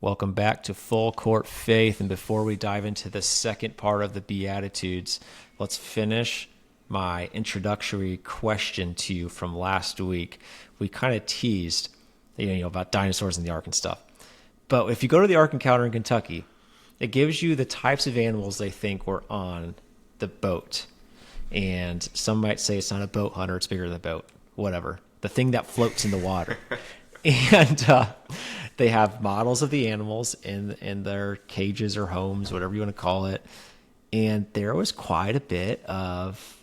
Welcome back to Full Court Faith. And before we dive into the second part of the Beatitudes, let's finish my introductory question to you from last week. We kind of teased, about dinosaurs in the Ark and stuff. But if you go to the Ark Encounter in Kentucky, it gives you the types of animals they think were on the boat. And some might say it's not a boat hunter, it's bigger than a boat, whatever. The thing that floats in the water. And they have models of the animals in their cages or homes, whatever you want to call it. And there was quite a bit of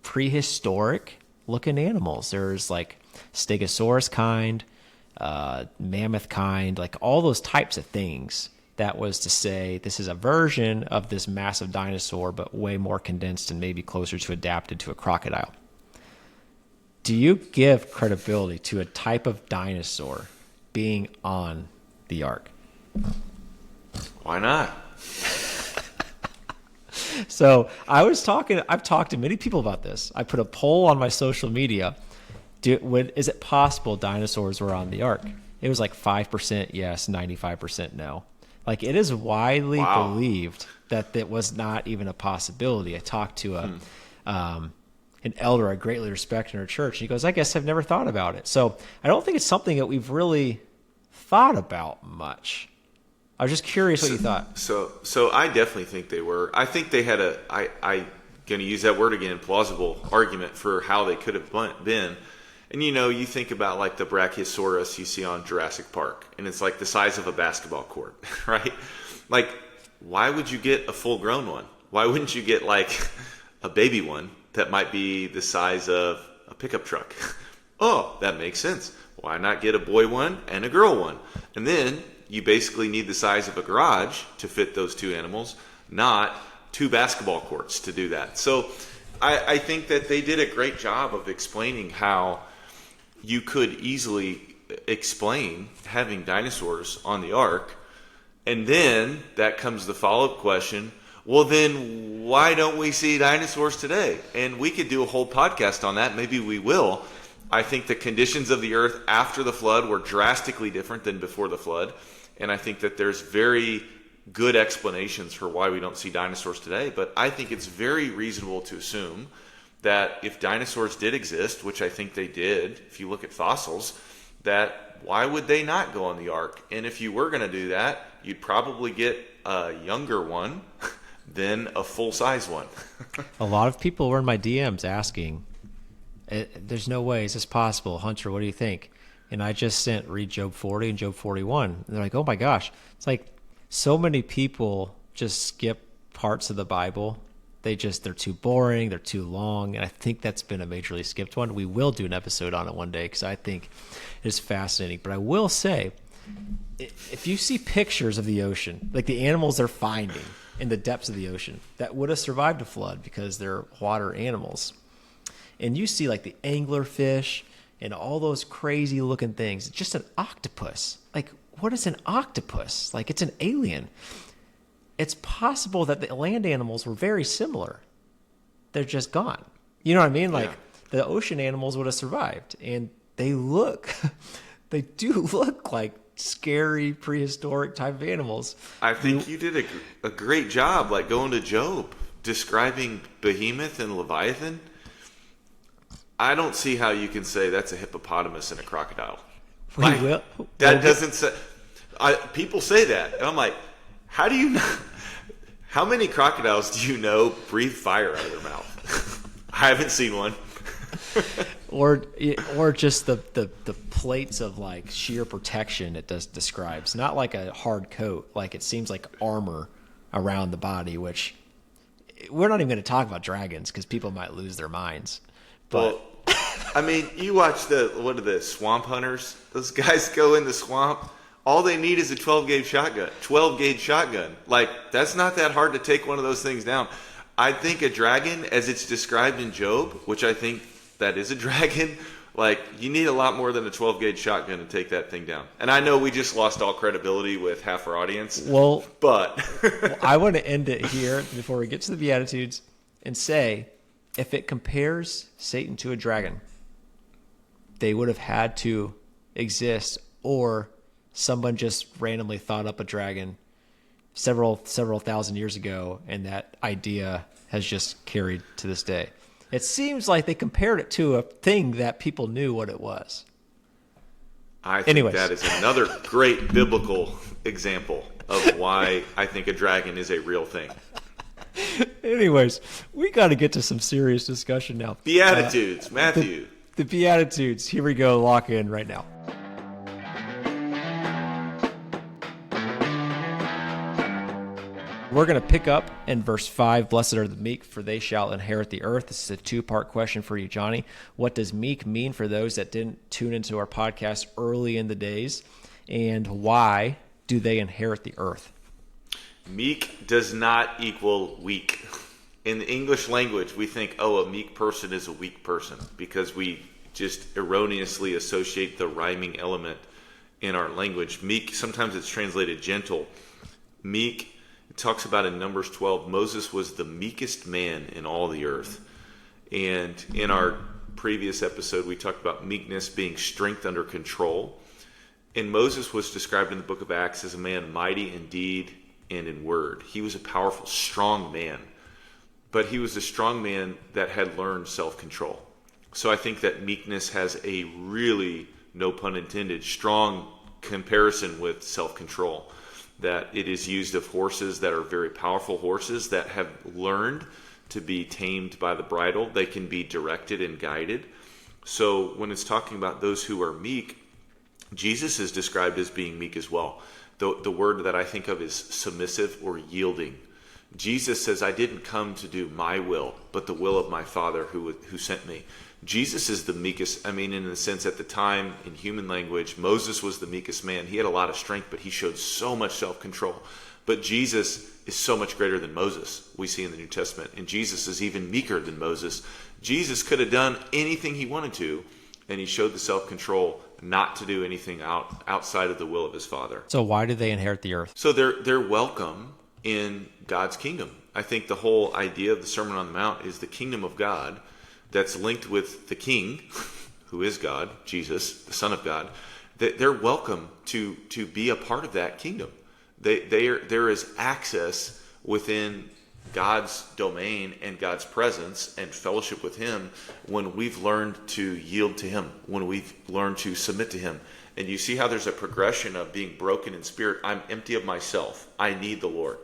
prehistoric looking animals. There's like Stegosaurus kind, mammoth kind, like all those types of things. That was to say, this is a version of this massive dinosaur, but way more condensed and maybe closer to adapted to a crocodile. Do you give credibility to a type of dinosaur being on the Ark? Why not? So I've talked to many people about this. I put a poll on my social media. Is it possible dinosaurs were on the Ark? It was like 5% yes, 95% no. Like, it is widely believed that it was not even a possibility. I talked to an elder I greatly respect in our church. He goes, I guess I've never thought about it. So I don't think it's something that we've really thought about much. I was just curious what you thought. So I definitely think they were. I think they had I'm going to use that word again, plausible argument for how they could have been. And you think about like the Brachiosaurus you see on Jurassic Park, and it's like the size of a basketball court, right? Like, why would you get a full-grown one? Why wouldn't you get like a baby one that might be the size of a pickup truck? Oh, that makes sense. Why not get a boy one and a girl one? And then you basically need the size of a garage to fit those two animals, not two basketball courts to do that. So I think that they did a great job of explaining how you could easily explain having dinosaurs on the Ark. And then that comes the follow-up question, well, then why don't we see dinosaurs today? And we could do a whole podcast on that. Maybe we will. I think the conditions of the earth after the flood were drastically different than before the flood. And I think that there's very good explanations for why we don't see dinosaurs today. But I think it's very reasonable to assume that if dinosaurs did exist, which I think they did, if you look at fossils, that why would they not go on the Ark? And if you were going to do that, you'd probably get a younger one than a full-size one. A lot of people were in my DMs asking, there's no way, is this possible? Hunter, what do you think? And I just read Job 40 and Job 41. And they're like, oh my gosh. It's like so many people just skip parts of the Bible. They're too boring, they're too long, and I think that's been a majorly skipped one. We will do an episode on it one day because I think it is fascinating. But I will say, if you see pictures of the ocean, like the animals they're finding in the depths of the ocean that would have survived a flood because they're water animals, and you see like the anglerfish and all those crazy looking things, just an octopus. Like, what is an octopus? Like, it's an alien. It's possible that the land animals were very similar. They're just gone. You know what I mean? Like, the ocean animals would have survived. And they do look like scary prehistoric type of animals. I think you did a great job, like going to Job, describing Behemoth and Leviathan. I don't see how you can say that's a hippopotamus and a crocodile. Doesn't say. People say that, and I'm like, how do you know? How many crocodiles do you know breathe fire out of their mouth? I haven't seen one. or just the plates of like sheer protection it describes. Not like a hard coat, like it seems like armor around the body, which we're not even going to talk about dragons because people might lose their minds. But I mean, you watch what are the swamp hunters? Those guys go in the swamp. All they need is a 12-gauge shotgun. 12-gauge shotgun. Like, that's not that hard to take one of those things down. I think a dragon, as it's described in Job, which I think that is a dragon, like, you need a lot more than a 12-gauge shotgun to take that thing down. And I know we just lost all credibility with half our audience. But I want to end it here before we get to the Beatitudes and say, if it compares Satan to a dragon, they would have had to exist or someone just randomly thought up a dragon several thousand years ago, and that idea has just carried to this day. It seems like they compared it to a thing that people knew what it was. I think Anyways. that is another great biblical example of why I think a dragon is a real thing. Anyways, we got to get to some serious discussion now. Beatitudes, Matthew. The Beatitudes. Here we go. Lock in right now. We're going to pick up in verse 5. Blessed are the meek, for they shall inherit the earth. This is a two-part question for you, Johnny. What does meek mean for those that didn't tune into our podcast early in the days? And why do they inherit the earth? Meek does not equal weak. In the English language, we think, a meek person is a weak person because we just erroneously associate the rhyming element in our language. Meek, sometimes it's translated gentle. Meek, it talks about in Numbers 12, Moses was the meekest man in all the earth. And in our previous episode, we talked about meekness being strength under control. And Moses was described in the book of Acts as a man mighty in deed and in word. He was a powerful, strong man. But he was a strong man that had learned self-control. So I think that meekness has a really, no pun intended, strong comparison with self-control. That it is used of horses that are very powerful horses that have learned to be tamed by the bridle. They can be directed and guided. So when it's talking about those who are meek, Jesus is described as being meek as well. The word that I think of is submissive or yielding. Jesus says, I didn't come to do my will, but the will of my Father who sent me. Jesus is the meekest. I mean, in the sense at the time, in human language, Moses was the meekest man. He had a lot of strength, but he showed so much self-control. But Jesus is so much greater than Moses, we see in the New Testament. And Jesus is even meeker than Moses. Jesus could have done anything he wanted to, and he showed the self-control not to do anything outside of the will of his Father. So why do they inherit the earth? So they're welcome in God's kingdom. I think the whole idea of the Sermon on the Mount is the kingdom of God that's linked with the King, who is God, Jesus, the Son of God. They're welcome to be a part of that kingdom. There is access within God's domain and God's presence and fellowship with Him when we've learned to yield to Him, when we've learned to submit to Him. And you see how there's a progression of being broken in spirit. I'm empty of myself. I need the Lord.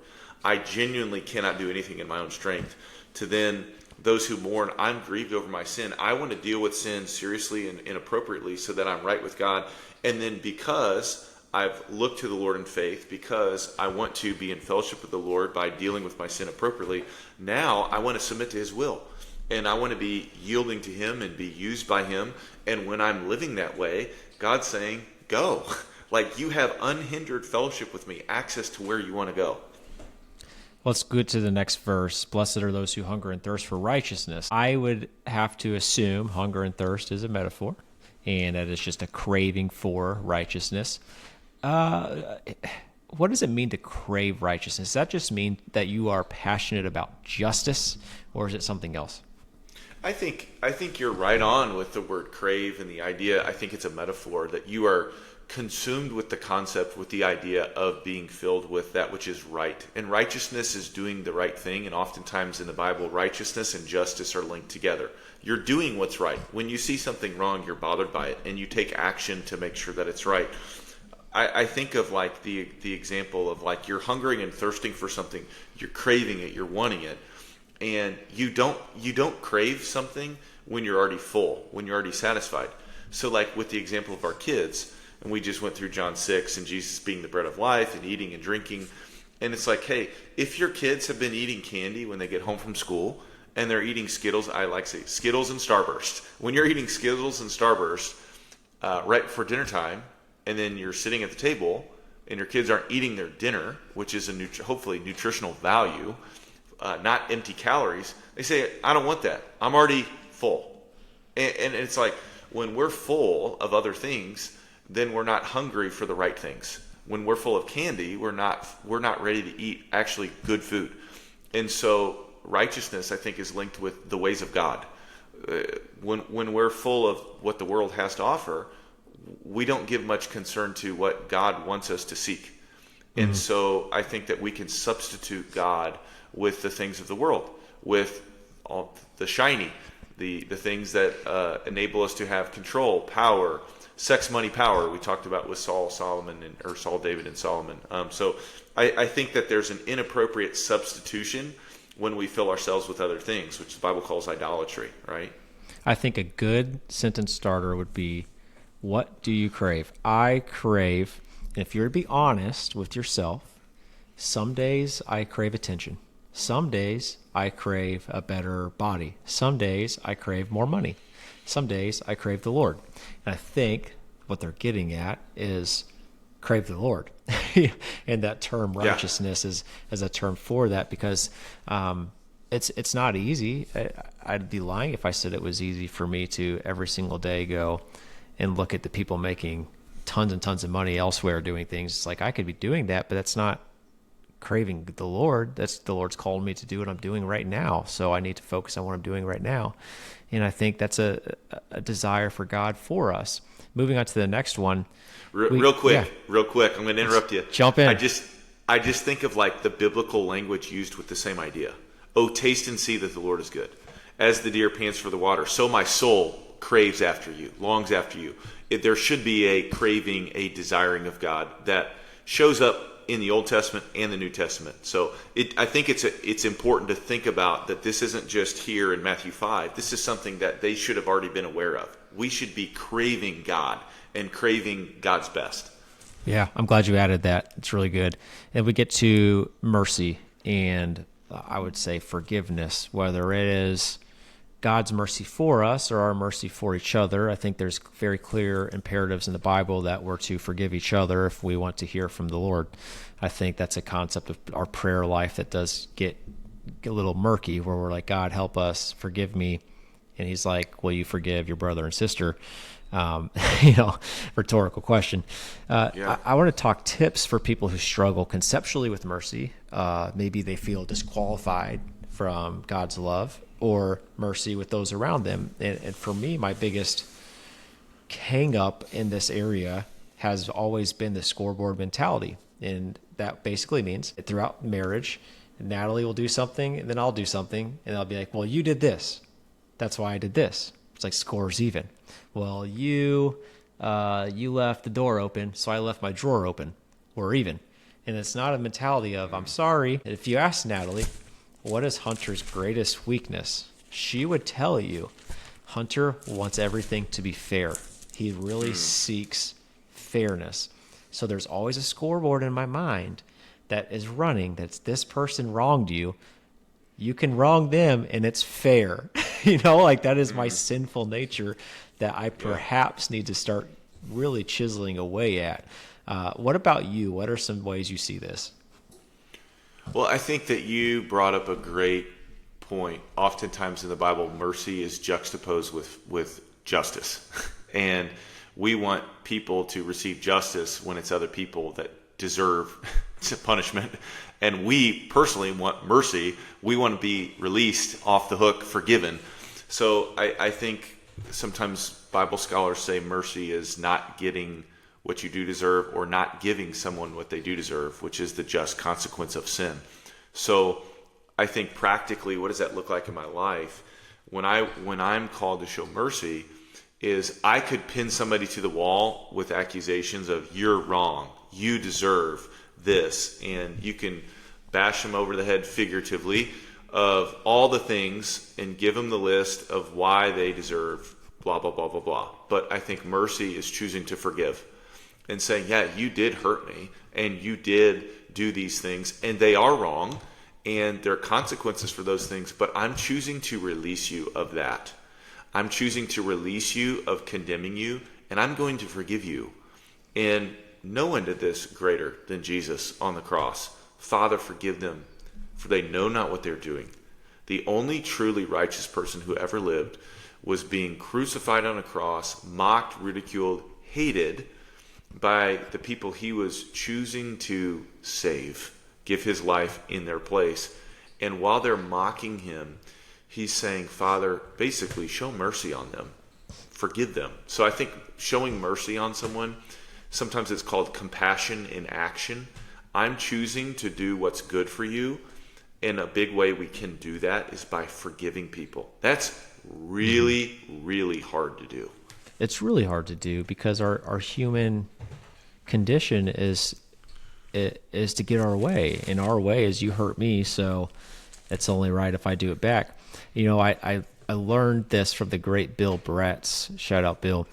I genuinely cannot do anything in my own strength. To then those who mourn, I'm grieved over my sin. I want to deal with sin seriously and appropriately so that I'm right with God. And then because I've looked to the Lord in faith, because I want to be in fellowship with the Lord by dealing with my sin appropriately, now I want to submit to His will. And I want to be yielding to Him and be used by Him. And when I'm living that way, God's saying, go. Like, you have unhindered fellowship with me, access to where you want to go. Let's go to the next verse. Blessed are those who hunger and thirst for righteousness. I would have to assume hunger and thirst is a metaphor, and that it's just a craving for righteousness. What does it mean to crave righteousness? Does that just mean that you are passionate about justice, or is it something else? I think you're right on with the word crave and the idea. I think it's a metaphor that you are consumed with the concept, with the idea of being filled with that which is right. And righteousness is doing the right thing. And oftentimes in the Bible, righteousness and justice are linked together. You're doing what's right. When you see something wrong, you're bothered by it, and you take action to make sure that it's right. I think of like the example of like you're hungering and thirsting for something, you're craving it, you're wanting it, and you don't crave something when you're already full, when you're already satisfied. So like with the example of our kids, and we just went through John 6 and Jesus being the bread of life and eating and drinking, and it's like, hey, if your kids have been eating candy when they get home from school and they're eating Skittles, I like to say Skittles and Starburst. When you're eating Skittles and Starburst right before dinner time, and then you're sitting at the table and your kids aren't eating their dinner, which is hopefully nutritional value, not empty calories, they say, I don't want that. I'm already full. And it's like when we're full of other things, then we're not hungry for the right things. When we're full of candy, we're not ready to eat actually good food. And so righteousness, I think, is linked with the ways of God. When we're full of what the world has to offer, we don't give much concern to what God wants us to seek. And so I think that we can substitute God with the things of the world, with all the shiny, the things that enable us to have control, power, sex, money, power. We talked about with Saul, David, and Solomon. So I think that there's an inappropriate substitution when we fill ourselves with other things, which the Bible calls idolatry, right? I think a good sentence starter would be, what do you crave? I crave, and if you're to be honest with yourself, some days I crave attention. Some days I crave a better body. Some days I crave more money. Some days I crave the Lord. And I think what they're getting at is crave the Lord. And that term righteousness is a term for that, because it's not easy. I'd be lying if I said it was easy for me to every single day go and look at the people making tons and tons of money elsewhere doing things. It's like I could be doing that, but that's not craving the Lord. That's the Lord's called me to do what I'm doing right now. So I need to focus on what I'm doing right now. And I think that's a desire for God for us. Moving on to the next one. Real quick, I'm going to interrupt you. Jump in. I just think of like the biblical language used with the same idea. Oh, taste and see that the Lord is good. As the deer pants for the water, so my soul craves after you, longs after you. There should be a craving, a desiring of God that shows up in the Old Testament and the New Testament. So I think it's important to think about that this isn't just here in Matthew 5. This is something that they should have already been aware of. We should be craving God and craving God's best. Yeah, I'm glad you added that. It's really good. And we get to mercy and I would say forgiveness, whether it is God's mercy for us or our mercy for each other. I think there's very clear imperatives in the Bible that we're to forgive each other if we want to hear from the Lord. I think that's a concept of our prayer life that does get a little murky, where we're like, God, help us, forgive me. And he's like, will you forgive your brother and sister? Rhetorical question. I want to talk tips for people who struggle conceptually with mercy. Maybe they feel disqualified from God's love or mercy with those around them. And for me, my biggest hang up in this area has always been the scoreboard mentality. And that basically means throughout marriage, Natalie will do something and then I'll do something and I'll be like, well, you did this. That's why I did this. It's like scores even. Well, you left the door open, so I left my drawer open. We're even. And it's not a mentality of, I'm sorry. If you ask Natalie, what is Hunter's greatest weakness? She would tell you, Hunter wants everything to be fair. He really seeks fairness. So there's always a scoreboard in my mind that is running, that's this person wronged you. You can wrong them and it's fair. That is my sinful nature that I perhaps need to start really chiseling away at. What about you? What are some ways you see this? Well, I think that you brought up a great point. Oftentimes in the Bible, mercy is juxtaposed with justice. And we want people to receive justice when it's other people that deserve punishment. And we personally want mercy. We want to be released, off the hook, forgiven. So I think sometimes Bible scholars say mercy is not getting what you do deserve or not giving someone what they do deserve, which is the just consequence of sin. So I think practically, what does that look like in my life? When I'm called to show mercy, is I could pin somebody to the wall with accusations of you're wrong, you deserve this, and you can bash them over the head figuratively of all the things and give them the list of why they deserve blah, blah, blah, blah, blah. But I think mercy is choosing to forgive and saying, yeah, you did hurt me and you did do these things and they are wrong and there are consequences for those things, but I'm choosing to release you of that. I'm choosing to release you of condemning you, and I'm going to forgive you. And no one did this greater than Jesus on the cross. Father, forgive them, for they know not what they're doing. The only truly righteous person who ever lived was being crucified on a cross, mocked, ridiculed, hated by the people he was choosing to save, give his life in their place. And while they're mocking him, he's saying, Father, basically, show mercy on them. forgive them. So I think showing mercy on someone, sometimes it's called compassion in action. I'm choosing to do what's good for you. And a big way we can do that is by forgiving people. That's really, really hard to do. It's really hard to do because our human condition is to get our way. And our way is you hurt me, so it's only right if I do it back. I learned this from the great Bill Bretz. Shout out, Bill.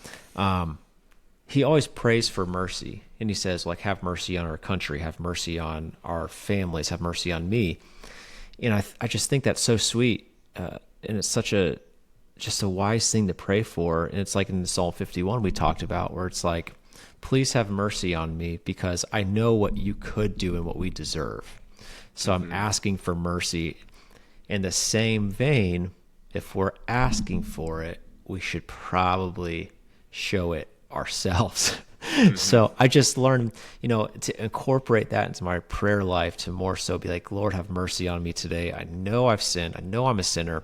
He always prays for mercy. And he says, like, have mercy on our country, have mercy on our families, have mercy on me. And I just think that's so sweet. And it's such just a wise thing to pray for. And it's like in Psalm 51 we talked about, where it's like, please have mercy on me because I know what you could do and what we deserve. So I'm asking for mercy. In the same vein, if we're asking for it, we should probably show it ourselves. So I just learned, to incorporate that into my prayer life, to more so be like, Lord, have mercy on me today. I know I've sinned. I know I'm a sinner.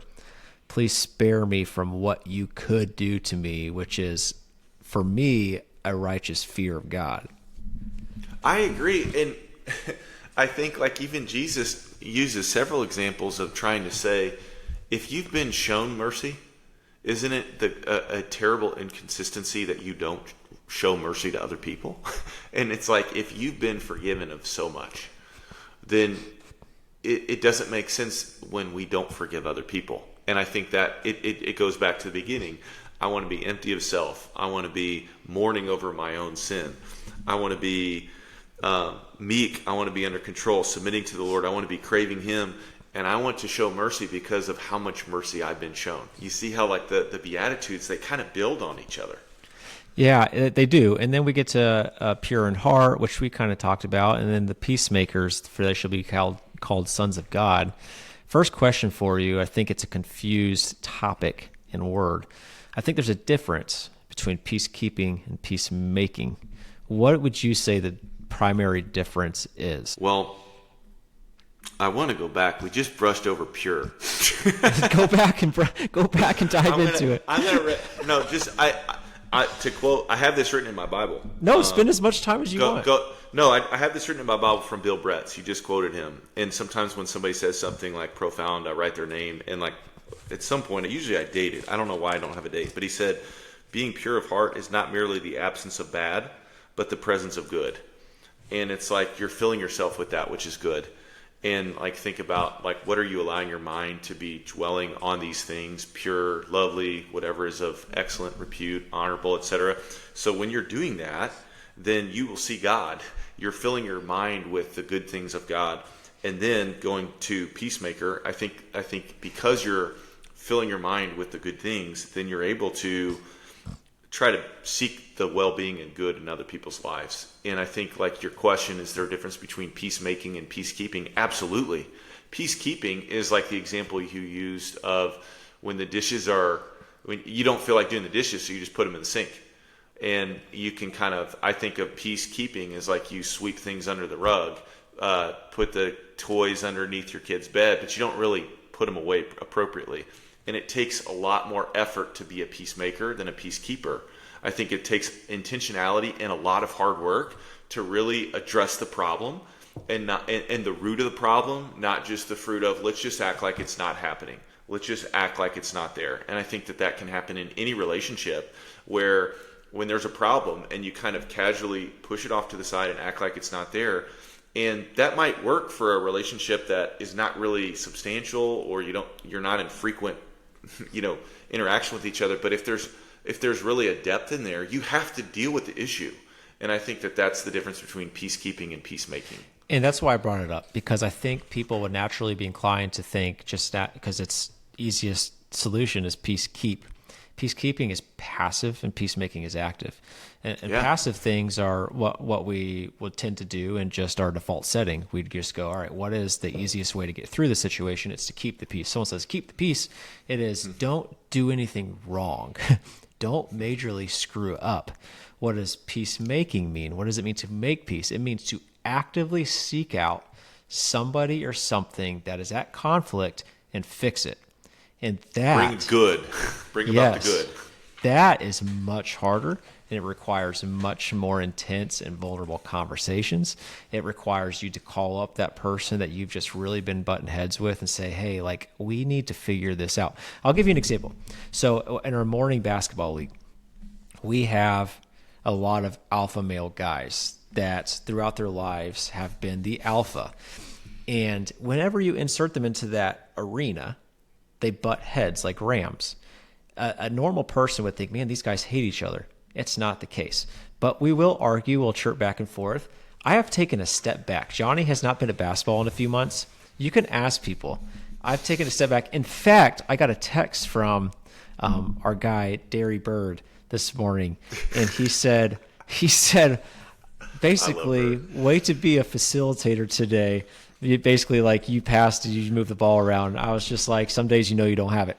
Please spare me from what you could do to me, which is, for me, a righteous fear of God. I agree. And I think like even Jesus uses several examples of trying to say, if you've been shown mercy, isn't it a terrible inconsistency that you don't show mercy to other people? And it's like, if you've been forgiven of so much, then it doesn't make sense when we don't forgive other people. And I think that it goes back to the beginning. I want to be empty of self. I want to be mourning over my own sin. I want to be meek. I want to be under control, submitting to the Lord. I want to be craving Him. And I want to show mercy because of how much mercy I've been shown. You see how like the Beatitudes, they kind of build on each other. Yeah, they do. And then we get to pure in heart, which we kind of talked about. And then the peacemakers, for they shall be called sons of God. First question for you, I think it's a confused topic and word. I think there's a difference between peacekeeping and peacemaking. What would you say the primary difference is? Well, I want to go back. We just brushed over pure. Go back and dive into it. To quote, I have this written in my Bible. No, spend as much time as you want. I have this written in my Bible from Bill Bretz. You just quoted him. And sometimes when somebody says something like profound, I write their name. And like at some point, usually I date it. I don't know why I don't have a date. But he said, being pure of heart is not merely the absence of bad, but the presence of good. And it's like you're filling yourself with that which is good. And like think about like what are you allowing your mind to be dwelling on these things, pure, lovely, whatever is of excellent repute, honorable, etc. So when you're doing that, then you will see God. You're filling your mind with the good things of God. And then going to peacemaker, I think because you're filling your mind with the good things, then you're able to try to seek the well-being and good in other people's lives. And I think like your question, is there a difference between peacemaking and peacekeeping? Absolutely. Peacekeeping is like the example you used of when you don't feel like doing the dishes, so you just put them in the sink. And you can I think of peacekeeping as like you sweep things under the rug, put the toys underneath your kid's bed, but you don't really put them away appropriately. And it takes a lot more effort to be a peacemaker than a peacekeeper. I think it takes intentionality and a lot of hard work to really address the problem and the root of the problem, not just the fruit of let's just act like it's not happening. Let's just act like it's not there. And I think that can happen in any relationship where when there's a problem and you kind of casually push it off to the side and act like it's not there. And that might work for a relationship that is not really substantial, or you're not in frequent interaction with each other. But if there's really a depth in there, you have to deal with the issue. And I think that's the difference between peacekeeping and peacemaking. And that's why I brought it up, because I think people would naturally be inclined to think just that because its easiest solution is peacekeep. Peacekeeping is passive and peacemaking is active. And passive things are what we would tend to do in just our default setting. We'd just go, all right, what is the easiest way to get through the situation? It's to keep the peace. Someone says, keep the peace. It is don't do anything wrong. Don't majorly screw up. What does peacemaking mean? What does it mean to make peace? It means to actively seek out somebody or something that is at conflict and fix it. And that bring good. Bring about the good. That is much harder, and it requires much more intense and vulnerable conversations. It requires you to call up that person that you've just really been butting heads with and say, hey, like, we need to figure this out. I'll give you an example. So in our morning basketball league, we have a lot of alpha male guys that throughout their lives have been the alpha. And whenever you insert them into that arena, they butt heads like rams. A normal person would think, man, these guys hate each other. It's not the case. But we will argue, we'll chirp back and forth. I have taken a step back. Johnnie has not been at basketball in a few months. You can ask people. I've taken a step back. In fact, I got a text from our guy, Derry Bird, this morning, and he said, basically, way to be a facilitator today. Basically, like, you passed and you move the ball around. I was just like, some days you don't have it.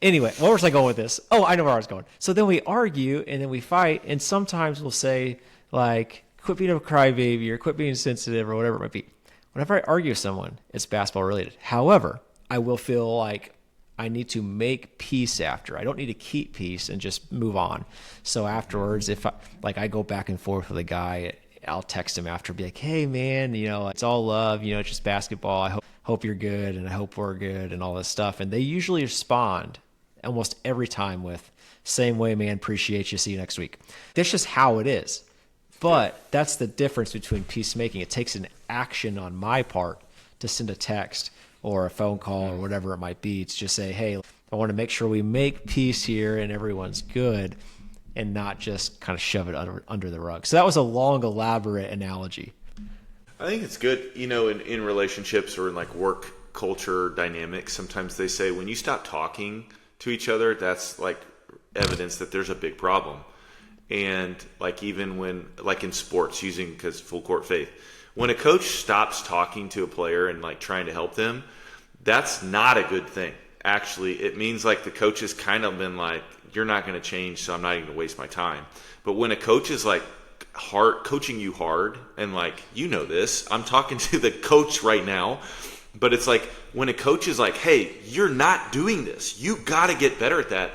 Anyway, where was I going with this? Oh, I know where I was going. So then we argue and then we fight, and sometimes we'll say, like, quit being a crybaby or quit being sensitive or whatever it might be. Whenever I argue with someone, it's basketball related. However, I will feel like I need to make peace after. I don't need to keep peace and just move on. So afterwards, if I go back and forth with a guy, I'll text him after, be like, hey man, it's all love, it's just basketball. I hope you're good, and I hope we're good, and all this stuff. And they usually respond almost every time with, same way, man, appreciate you, see you next week. That's just how it is. But that's the difference between peacemaking. It takes an action on my part to send a text or a phone call or whatever it might be to just say, hey, I want to make sure we make peace here and everyone's good, and not just kind of shove it under the rug. So that was a long, elaborate analogy. I think it's good, in relationships or in like work culture dynamics, sometimes they say when you stop talking to each other, that's like evidence that there's a big problem. And like even when, like in sports, because full court faith, when a coach stops talking to a player and like trying to help them, that's not a good thing. Actually, it means like the coach has kind of been like, you're not going to change, so I'm not even going to waste my time. But when a coach is like coaching you hard, and like, this, I'm talking to the coach right now, but it's like when a coach is like, hey, you're not doing this, you got to get better at that.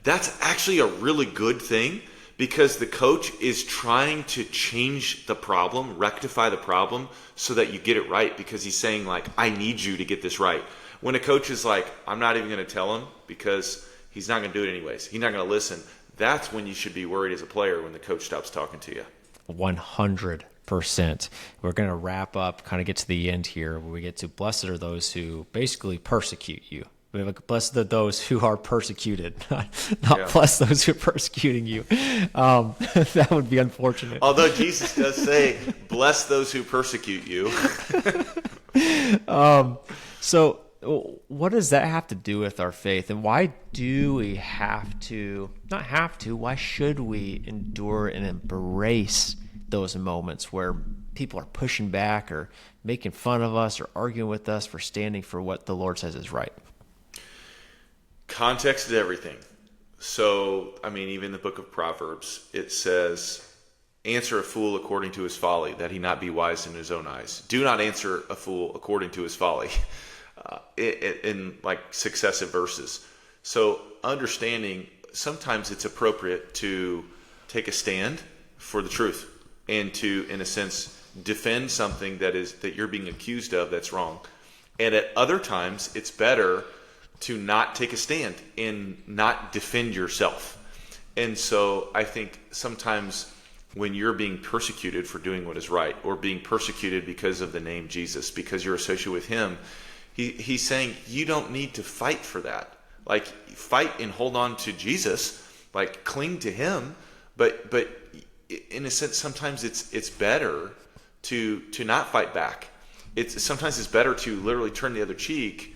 That's actually a really good thing, because the coach is trying to change the problem, rectify the problem so that you get it right, because he's saying like, I need you to get this right. When a coach is like, I'm not even going to tell him because he's not going to do it anyways, he's not going to listen, that's when you should be worried as a player, when the coach stops talking to you. 100%. We're going to wrap up, kind of get to the end here, where we get to blessed are those who basically persecute you. We have blessed are those who are persecuted, not blessed those who are persecuting you. That would be unfortunate. Although Jesus does say, bless those who persecute you. So what does that have to do with our faith? And why do we why should we endure and embrace those moments where people are pushing back or making fun of us or arguing with us for standing for what the Lord says is right? Context is everything. So, even the book of Proverbs, it says, answer a fool according to his folly, that he not be wise in his own eyes. Do not answer a fool according to his folly. In like successive verses. So understanding, sometimes it's appropriate to take a stand for the truth and to, in a sense, defend something that you're being accused of that's wrong. And at other times, it's better to not take a stand and not defend yourself. And so I think sometimes when you're being persecuted for doing what is right, or being persecuted because of the name Jesus, because you're associated with him, he's saying you don't need to fight for that. Like, fight and hold on to Jesus, like cling to him. But in a sense, sometimes it's better to not fight back. Sometimes it's better to literally turn the other cheek,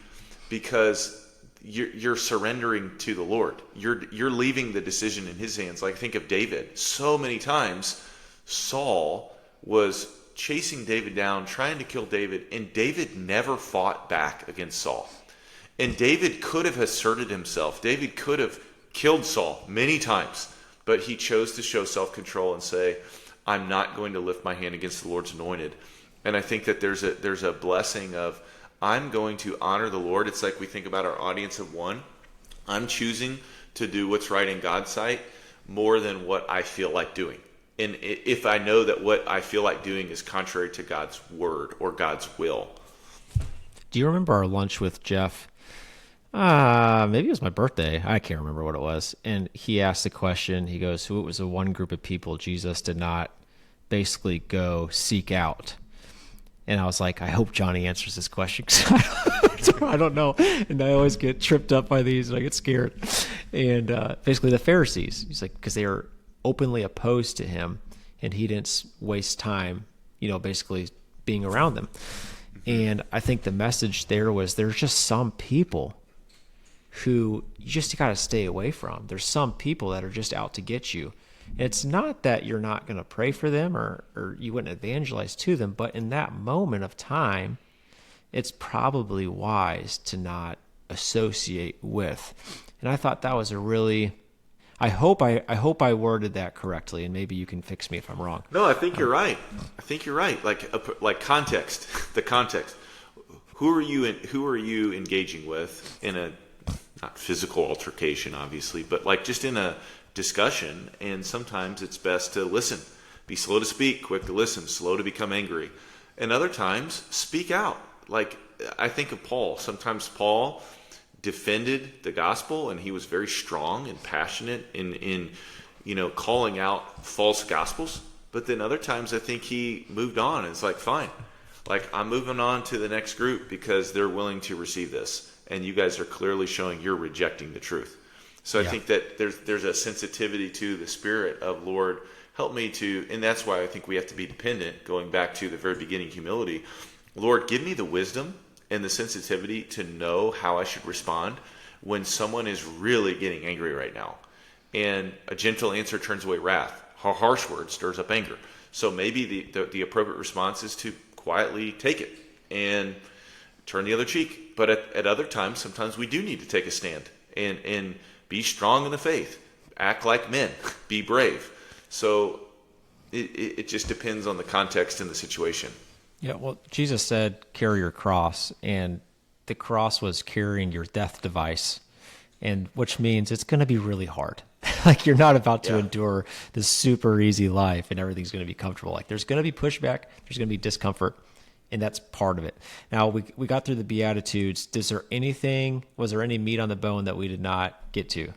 because you're surrendering to the Lord. You're leaving the decision in his hands. Like, think of David. So many times Saul was chasing David down, trying to kill David, and David never fought back against Saul. And David could have asserted himself. David could have killed Saul many times, but he chose to show self-control and say, I'm not going to lift my hand against the Lord's anointed. And I think that there's a blessing of, I'm going to honor the Lord. It's like we think about our audience of one. I'm choosing to do what's right in God's sight more than what I feel like doing. And if I know that what I feel like doing is contrary to God's word or God's will. Do you remember our lunch with Jeff? Maybe it was my birthday. I can't remember what it was. And he asked the question, he goes, who was the one group of people Jesus did not basically go seek out? And I was like, I hope Johnnie answers this question because I don't know. And I always get tripped up by these and I get scared. And basically the Pharisees, he's like, because they are openly opposed to him and he didn't waste time, basically being around them. And I think the message there was there's just some people who you just got to stay away from. There's some people that are just out to get you. It's not that you're not going to pray for them or you wouldn't evangelize to them, but in that moment of time, it's probably wise to not associate with. And I thought that was a really, I hope I worded that correctly, and maybe you can fix me if I'm wrong. No, I think you're right. I think you're right. Like context, the context. Who are you engaging with in a not physical altercation, obviously, but like just in a discussion? And sometimes it's best to listen. Be slow to speak, quick to listen, slow to become angry. And other times, speak out. Like I think of Paul. Sometimes Paul defended the gospel, and he was very strong and passionate in calling out false gospels. But then other times, I think he moved on. And it's like, fine, like I'm moving on to the next group because they're willing to receive this. And you guys are clearly showing you're rejecting the truth. So I think that there's a sensitivity to the spirit of, Lord, help me to, and that's why I think we have to be dependent, going back to the very beginning, humility. Lord, give me the wisdom and the sensitivity to know how I should respond when someone is really getting angry right now. And a gentle answer turns away wrath. A harsh word stirs up anger. So maybe the appropriate response is to quietly take it and turn the other cheek. But at other times, sometimes we do need to take a stand and be strong in the faith. Act like men. Be brave. So it just depends on the context and the situation. Yeah, well, Jesus said, carry your cross, and the cross was carrying your death device, and which means it's going to be really hard. Like you're not about to endure this super easy life and everything's going to be comfortable. Like there's going to be pushback, there's going to be discomfort, and that's part of it. Now we got through the Beatitudes. Was there any meat on the bone that we did not get to?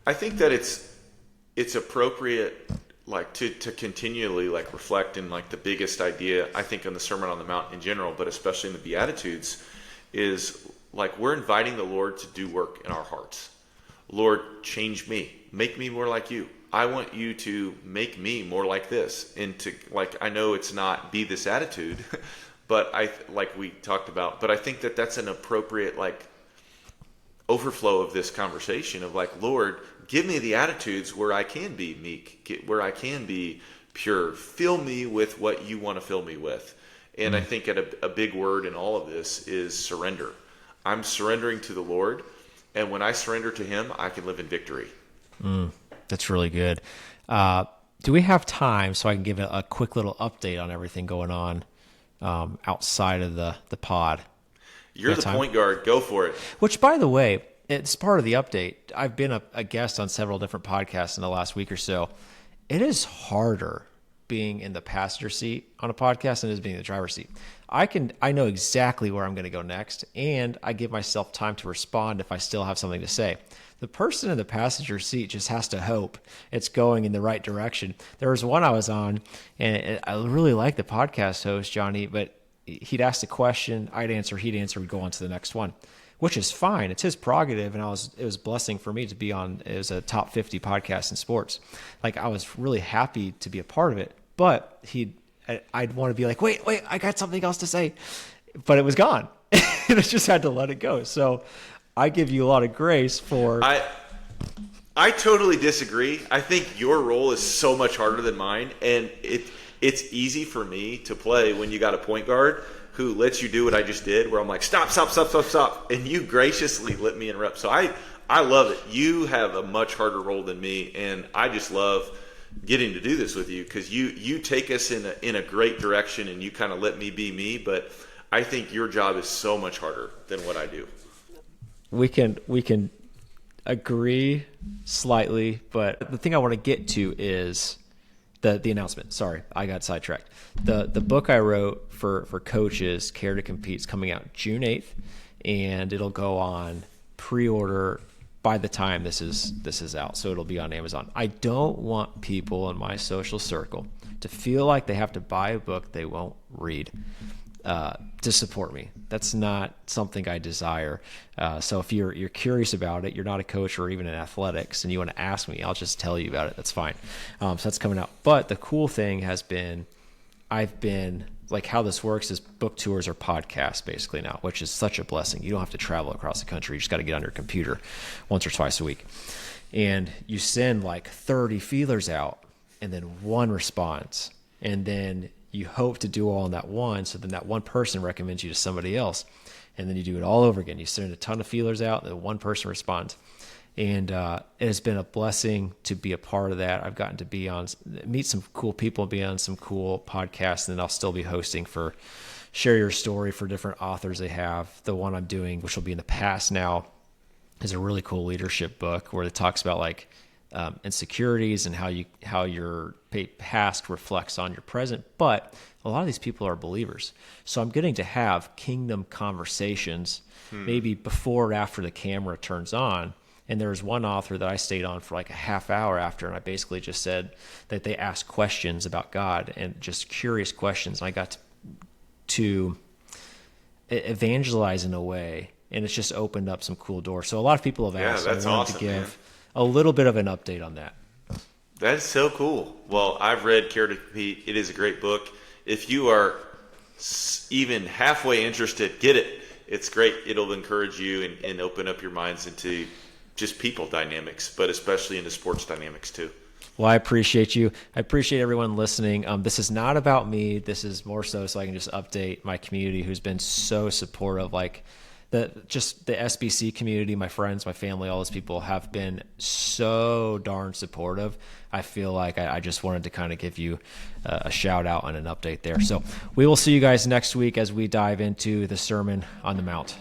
I think that it's appropriate like to continually like reflect in like the biggest idea, I think, on the Sermon on the Mount in general, but especially in the Beatitudes, is like we're inviting the Lord to do work in our hearts. Lord, change me. Make me more like you. I want you to make me more like this. And to, like, I know it's not be this attitude, but like we talked about, but I think that that's an appropriate, like, overflow of this conversation of like, Lord, give me the attitudes where I can be meek, where I can be pure. Fill me with what you want to fill me with. And I think a big word in all of this is surrender. I'm surrendering to the Lord. And when I surrender to him, I can live in victory. That's really good. Do we have time so I can give a quick little update on everything going on outside of the pod? You're the point guard. Go for it. Which, by the way, it's part of the update. I've been a guest on several different podcasts in the last week or so. It is harder being in the passenger seat on a podcast than it is being in the driver's seat. I know exactly where I'm going to go next, and I give myself time to respond if I still have something to say. The person in the passenger seat just has to hope it's going in the right direction. There was one I was on, and I really like the podcast host, Johnnie, but he'd ask a question, I'd answer, he'd answer, we'd go on to the next one, which is fine. It's his prerogative, and it was a blessing for me to be on. It was a top 50 podcast in sports. Like, I was really happy to be a part of it, but I'd want to be like, wait, I got something else to say, but it was gone. And I just had to let it go. So I give you a lot of grace for. I totally disagree. I think your role is so much harder than mine, and it's easy for me to play when you got a point guard who lets you do what I just did, where I'm like, stop, and you graciously let me interrupt. So I love it. You have a much harder role than me, and I just love getting to do this with you because you take us in a great direction, and you kind of let me be me. But I think your job is so much harder than what I do. We can agree slightly, but the thing I want to get to is the announcement. Sorry, I got sidetracked. The book I wrote for coaches, Care to Compete, is coming out June 8th, and it'll go on pre-order by the time this is out. So it'll be on Amazon. I don't want people in my social circle to feel like they have to buy a book they won't read to support me. That's not something I desire. So if you're curious about it, you're not a coach or even in athletics, and you want to ask me, I'll just tell you about it. That's fine. So that's coming out. But the cool thing has been, I've been like, how this works is book tours are podcasts basically now, which is such a blessing. You don't have to travel across the country. You just got to get on your computer once or twice a week. And you send like 30 feelers out, and then one responds. And then you hope to do all in that one. So then that one person recommends you to somebody else. And then you do it all over again. You send a ton of feelers out, and then one person responds. And it has been a blessing to be a part of that. I've gotten to meet some cool people, be on some cool podcasts, and then I'll still be hosting for Share Your Story for different authors they have. The one I'm doing, which will be in the past now, is a really cool leadership book where it talks about like insecurities and how your past reflects on your present. But a lot of these people are believers. So I'm getting to have kingdom conversations maybe before or after the camera turns on. And there was one author that I stayed on for like a half hour after, and I basically just said that they asked questions about God and just curious questions. And I got to evangelize in a way, and it's just opened up some cool doors. So a lot of people have asked. Yeah, that's awesome, to give a little bit of an update on that. That is so cool. Well, I've read Care to Compete. It is a great book. If you are even halfway interested, get it. It's great. It'll encourage you and open up your minds into just people dynamics, but especially into sports dynamics too. Well, I appreciate you. I appreciate everyone listening. This is not about me. This is more so I can just update my community who's been so supportive. Like the SBC community, my friends, my family, all those people have been so darn supportive. I feel like I just wanted to kind of give you a shout out and an update there. So we will see you guys next week as we dive into the Sermon on the Mount.